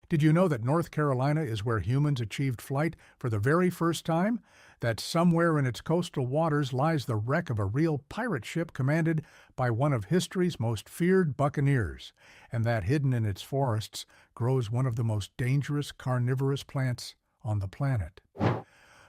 Did you know that North Carolina is where humans achieved flight for the very first time? That somewhere in its coastal waters lies the wreck of a real pirate ship commanded by one of history's most feared buccaneers, and that hidden in its forests grows one of the most dangerous carnivorous plants on the planet.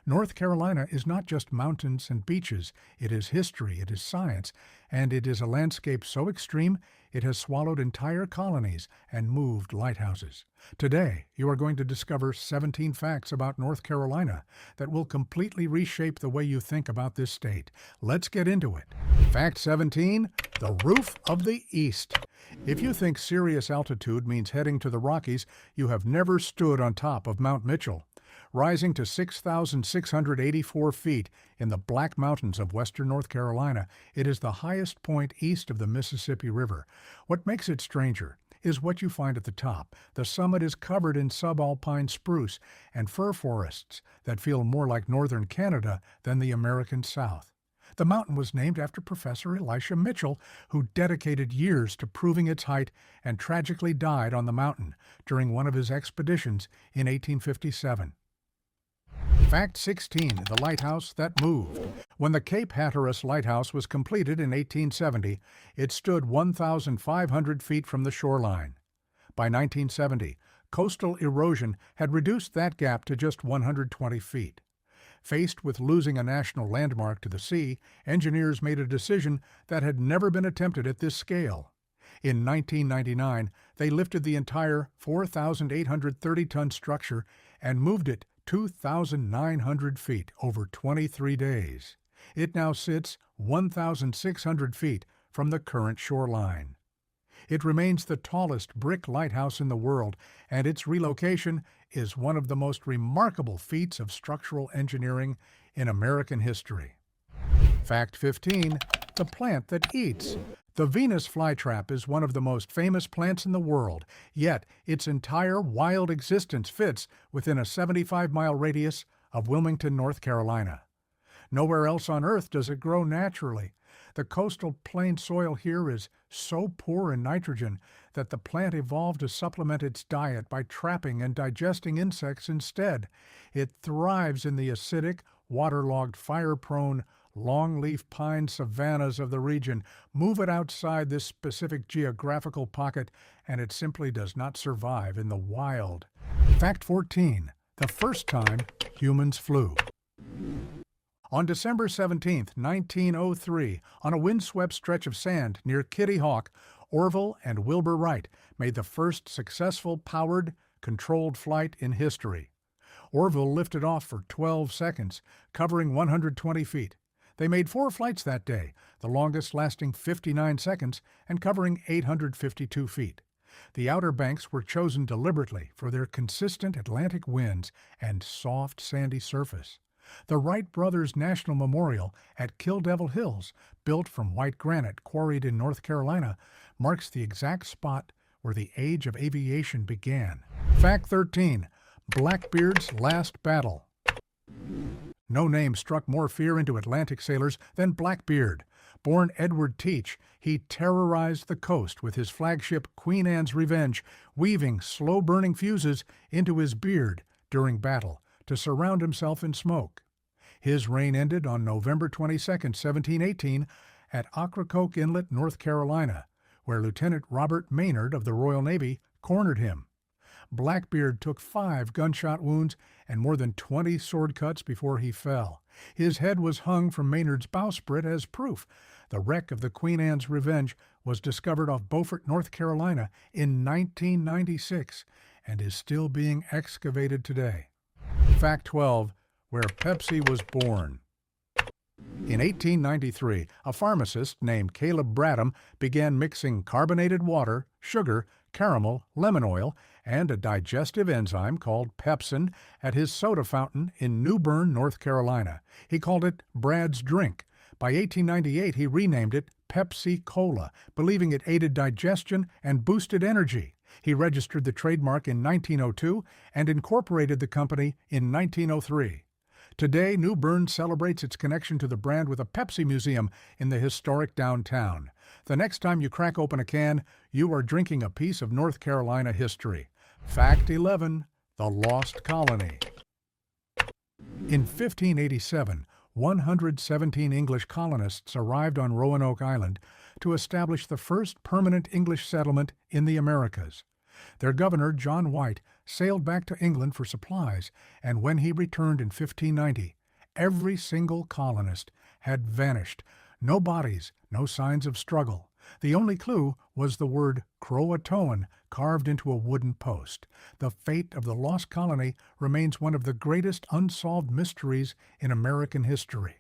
North Carolina is not just mountains and beaches, it is history, it is science, and it is a landscape so extreme it has swallowed entire colonies and moved lighthouses. Today, you are going to discover 17 facts about North Carolina that will completely reshape the way you think about this state. Let's get into it. Fact 17, the roof of the East. If you think serious altitude means heading to the Rockies, you have never stood on top of Mount Mitchell. Rising to 6,684 feet in the Black Mountains of western North Carolina, it is the highest point east of the Mississippi River. What makes it stranger is what you find at the top. The summit is covered in subalpine spruce and fir forests that feel more like northern Canada than the American South. The mountain was named after Professor Elisha Mitchell, who dedicated years to proving its height and tragically died on the mountain during one of his expeditions in 1857. Fact 16, the lighthouse that moved. When the Cape Hatteras Lighthouse was completed in 1870, it stood 1,500 feet from the shoreline. By 1970, coastal erosion had reduced that gap to just 120 feet. Faced with losing a national landmark to the sea, engineers made a decision that had never been attempted at this scale. In 1999, they lifted the entire 4,830-ton structure and moved it 2,900 feet over 23 days. It now sits 1,600 feet from the current shoreline. It remains the tallest brick lighthouse in the world, and its relocation is one of the most remarkable feats of structural engineering in American history. Fact 15, the plant that eats. The Venus Flytrap is one of the most famous plants in the world, yet its entire wild existence fits within a 75-mile radius of Wilmington, North Carolina. Nowhere else on Earth does it grow naturally. The coastal plain soil here is so poor in nitrogen that the plant evolved to supplement its diet by trapping and digesting insects instead. It thrives in the acidic, waterlogged, fire-prone, longleaf pine savannas of the region. Move it outside this specific geographical pocket, and it simply does not survive in the wild. Fact 14, the first time humans flew. On December 17, 1903, on a windswept stretch of sand near Kittyhawk, Orville and Wilbur Wright made the first successful powered, controlled flight in history. Orville lifted off for 12 seconds, covering 120 feet. They made 4 flights that day, the longest lasting 59 seconds and covering 852 feet. The Outer Banks were chosen deliberately for their consistent Atlantic winds and soft, sandy surface. The Wright Brothers National Memorial at Kill Devil Hills, built from white granite quarried in North Carolina, marks the exact spot where the age of aviation began. Fact 13, Blackbeard's last battle. No name struck more fear into Atlantic sailors than Blackbeard. Born Edward Teach, he terrorized the coast with his flagship Queen Anne's Revenge, weaving slow-burning fuses into his beard during battle to surround himself in smoke. His reign ended on November 22, 1718, at Ocracoke Inlet, North Carolina, where Lieutenant Robert Maynard of the Royal Navy cornered him. Blackbeard took 5 gunshot wounds and more than 20 sword cuts before he fell. His head was hung from Maynard's bowsprit as proof. The wreck of the Queen Anne's Revenge was discovered off Beaufort, North Carolina in 1996 and is still being excavated today. Fact 12, where Pepsi was born. In 1893, a pharmacist named Caleb Bradham began mixing carbonated water, sugar, caramel, lemon oil, and a digestive enzyme called pepsin at his soda fountain in New Bern, North Carolina. He called it Brad's Drink. By 1898, he renamed it Pepsi Cola, believing it aided digestion and boosted energy. He registered the trademark in 1902 and incorporated the company in 1903. Today, New Bern celebrates its connection to the brand with a Pepsi museum in the historic downtown. The next time you crack open a can, you are drinking a piece of North Carolina history. Fact 11. The Lost Colony. In 1587, 117 English colonists arrived on Roanoke Island to establish the first permanent English settlement in the Americas. Their governor, John White, sailed back to England for supplies, and when he returned in 1590, every single colonist had vanished. No bodies, no signs of struggle. The only clue was the word Croatoan carved into a wooden post. The fate of the lost colony remains one of the greatest unsolved mysteries in American history.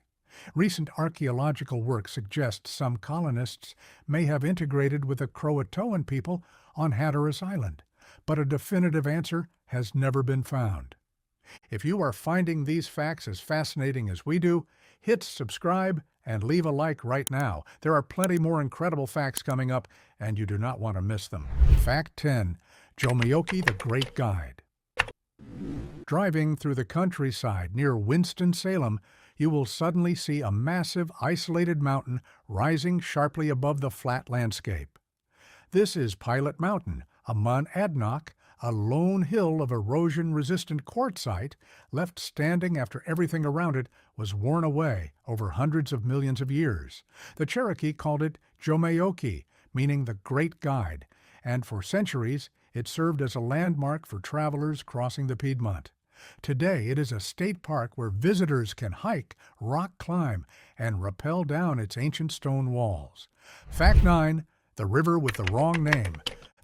Recent archaeological work suggests some colonists may have integrated with the Croatoan people on Hatterus Island, but a definitive answer has never been found. If you are finding these facts as fascinating as we do, hit subscribe and leave a like right now. There are plenty more incredible facts coming up, and you do not want to miss them. Fact 10. Jomeokee the Great Guide. Driving through the countryside near Winston-Salem, you will suddenly see a massive, isolated mountain rising sharply above the flat landscape. This is Pilot Mountain, a monadnock, a lone hill of erosion-resistant quartzite left standing after everything around it was worn away over hundreds of millions of years. The Cherokee called it Jomeokee, meaning the Great Guide, and for centuries it served as a landmark for travelers crossing the Piedmont. Today it is a state park where visitors can hike, rock climb, and rappel down its ancient stone walls. Fact 9. The river with the wrong name.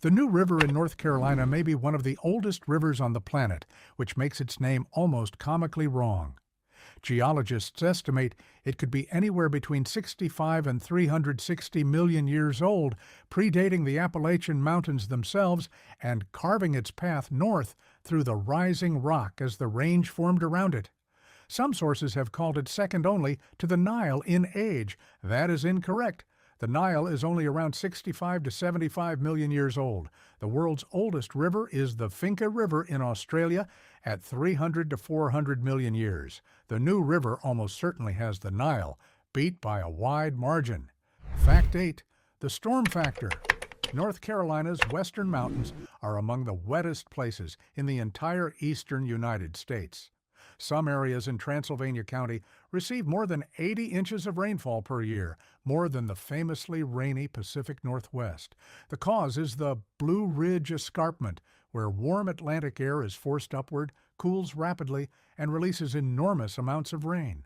The New River in North Carolina may be one of the oldest rivers on the planet, which makes its name almost comically wrong. Geologists estimate it could be anywhere between 65 and 360 million years old, predating the Appalachian Mountains themselves and carving its path north through the rising rock as the range formed around it. Some sources have called it second only to the Nile in age. That is incorrect. The Nile is only around 65 to 75 million years old. The world's oldest river is the Finke River in Australia at 300 to 400 million years. The New River almost certainly has the Nile, beat by a wide margin. Fact 8. The storm factor. North Carolina's western mountains are among the wettest places in the entire eastern United States. Some areas in Transylvania County receive more than 80 inches of rainfall per year, more than the famously rainy Pacific Northwest. The cause is the Blue Ridge Escarpment, where warm Atlantic air is forced upward, cools rapidly, and releases enormous amounts of rain.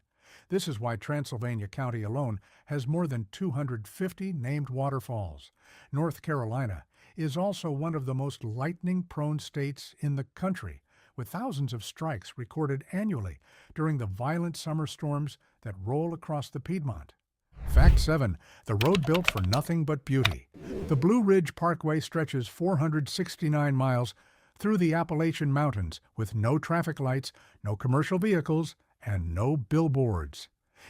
This is why Transylvania County alone has more than 250 named waterfalls. North Carolina is also one of the most lightning-prone states in the country, with thousands of strikes recorded annually during the violent summer storms that roll across the Piedmont. Fact 7. The road built for nothing but beauty. The Blue Ridge Parkway stretches 469 miles through the Appalachian Mountains with no traffic lights, no commercial vehicles, and no billboards.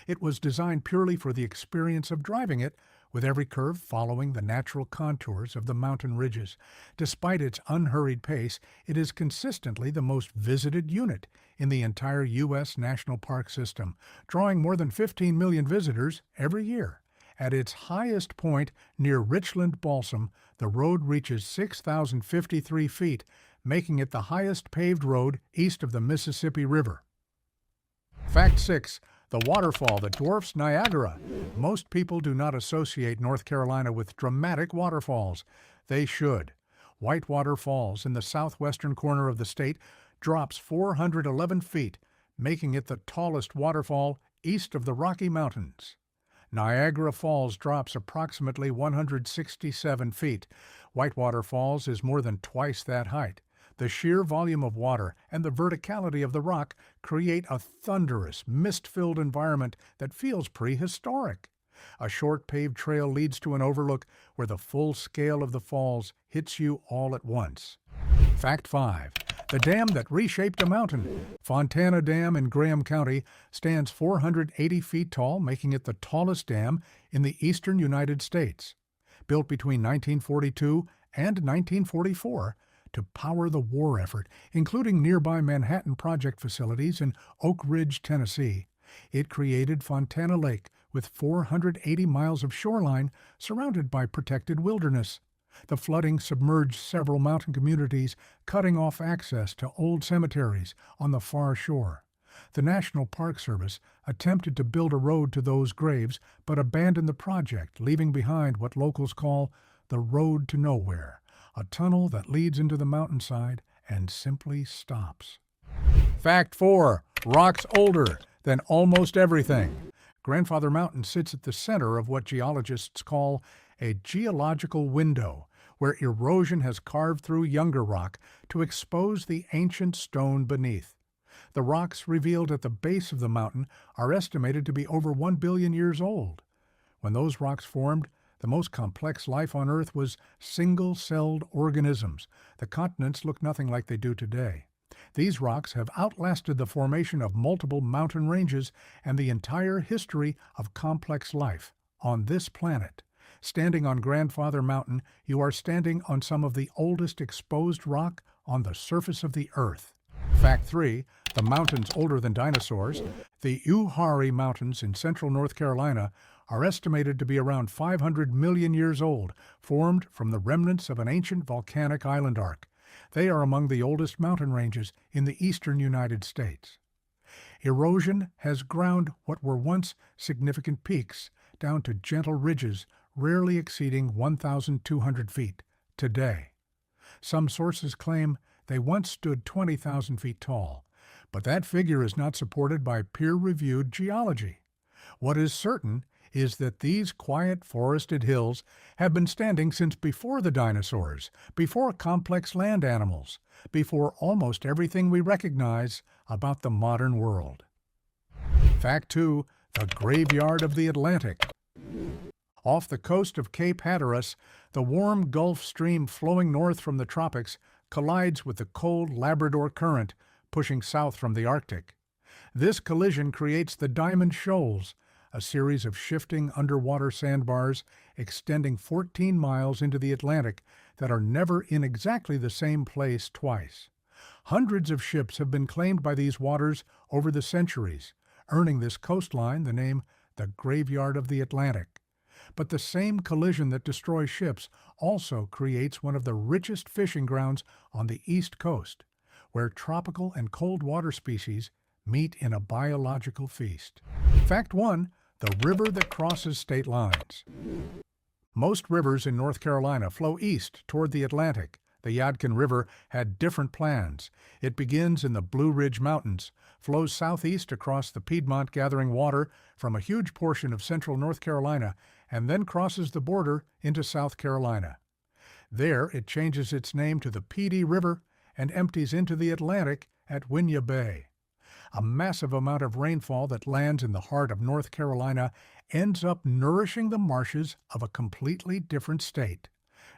It was designed purely for the experience of driving it, with every curve following the natural contours of the mountain ridges. Despite its unhurried pace, it is consistently the most visited unit in the entire U.S. National Park System, drawing more than 15 million visitors every year. At its highest point near Richland Balsam, the road reaches 6,053 feet, making it the highest paved road east of the Mississippi River. Fact 6. The waterfall that dwarfs Niagara. Most people do not associate North Carolina with dramatic waterfalls. They should. Whitewater Falls, in the southwestern corner of the state, drops 411 feet, making it the tallest waterfall east of the Rocky Mountains. Niagara Falls drops approximately 167 feet. Whitewater Falls is more than twice that height. The sheer volume of water and the verticality of the rock create a thunderous, mist-filled environment that feels prehistoric. A short paved trail leads to an overlook where the full scale of the falls hits you all at once. Fact 5. The dam that reshaped a mountain. Fontana Dam in Graham County stands 480 feet tall, making it the tallest dam in the eastern United States. Built between 1942 and 1944, to power the war effort, including nearby Manhattan Project facilities in Oak Ridge, Tennessee. It created Fontana Lake with 480 miles of shoreline surrounded by protected wilderness. The flooding submerged several mountain communities, cutting off access to old cemeteries on the far shore. The National Park Service attempted to build a road to those graves, but abandoned the project, leaving behind what locals call the Road to Nowhere, a tunnel that leads into the mountainside and simply stops. Fact 4. Rocks older than almost everything. Grandfather Mountain sits at the center of what geologists call a geological window, where erosion has carved through younger rock to expose the ancient stone beneath. The rocks revealed at the base of the mountain are estimated to be over 1 billion years old. When those rocks formed, the most complex life on Earth was single-celled organisms. The continents look nothing like they do today. These rocks have outlasted the formation of multiple mountain ranges and the entire history of complex life on this planet. Standing on Grandfather Mountain, you are standing on some of the oldest exposed rock on the surface of the Earth. Fact 3. The mountains older than dinosaurs. The Uwharrie Mountains in central North Carolina are estimated to be around 500 million years old, formed from the remnants of an ancient volcanic island arc. They are among the oldest mountain ranges in the eastern United States. Erosion has ground what were once significant peaks down to gentle ridges, rarely exceeding 1,200 feet today. Some sources claim they once stood 20,000 feet tall, but that figure is not supported by peer-reviewed geology. What is certain is that these quiet forested hills have been standing since before the dinosaurs, before complex land animals, before almost everything we recognize about the modern world. Fact 2. The Graveyard of the Atlantic. Off the coast of Cape Hatteras, the warm Gulf Stream flowing north from the tropics collides with the cold Labrador Current pushing south from the Arctic. This collision creates the Diamond Shoals, a series of shifting underwater sandbars extending 14 miles into the Atlantic that are never in exactly the same place twice. Hundreds of ships have been claimed by these waters over the centuries, earning this coastline the name the Graveyard of the Atlantic. But the same collision that destroys ships also creates one of the richest fishing grounds on the East Coast, where tropical and cold water species meet in a biological feast. Fact 1. The river that crosses state lines. Most rivers in North Carolina flow east toward the Atlantic. The Yadkin River had different plans. It begins in the Blue Ridge Mountains, flows southeast across the Piedmont, gathering water from a huge portion of central North Carolina, and then crosses the border into South Carolina. There it changes its name to the PeeDee River and empties into the Atlantic at Winyah Bay. A massive amount of rainfall that lands in the heart of North Carolina ends up nourishing the marshes of a completely different state.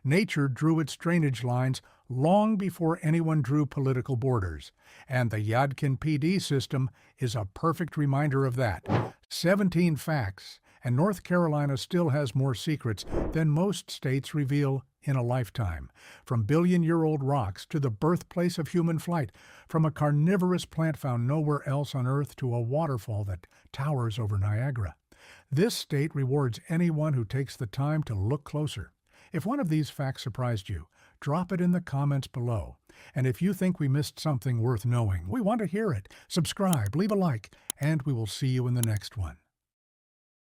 Nature drew its drainage lines long before anyone drew political borders, and the Yadkin-Pee Dee system is a perfect reminder of that. 17 facts, and North Carolina still has more secrets than most states reveal in a lifetime, from billion-year-old rocks to the birthplace of human flight, from a carnivorous plant found nowhere else on Earth to a waterfall that towers over Niagara. This state rewards anyone who takes the time to look closer. If one of these facts surprised you, drop it in the comments below. And if you think we missed something worth knowing, we want to hear it. Subscribe, leave a like, and we will see you in the next one.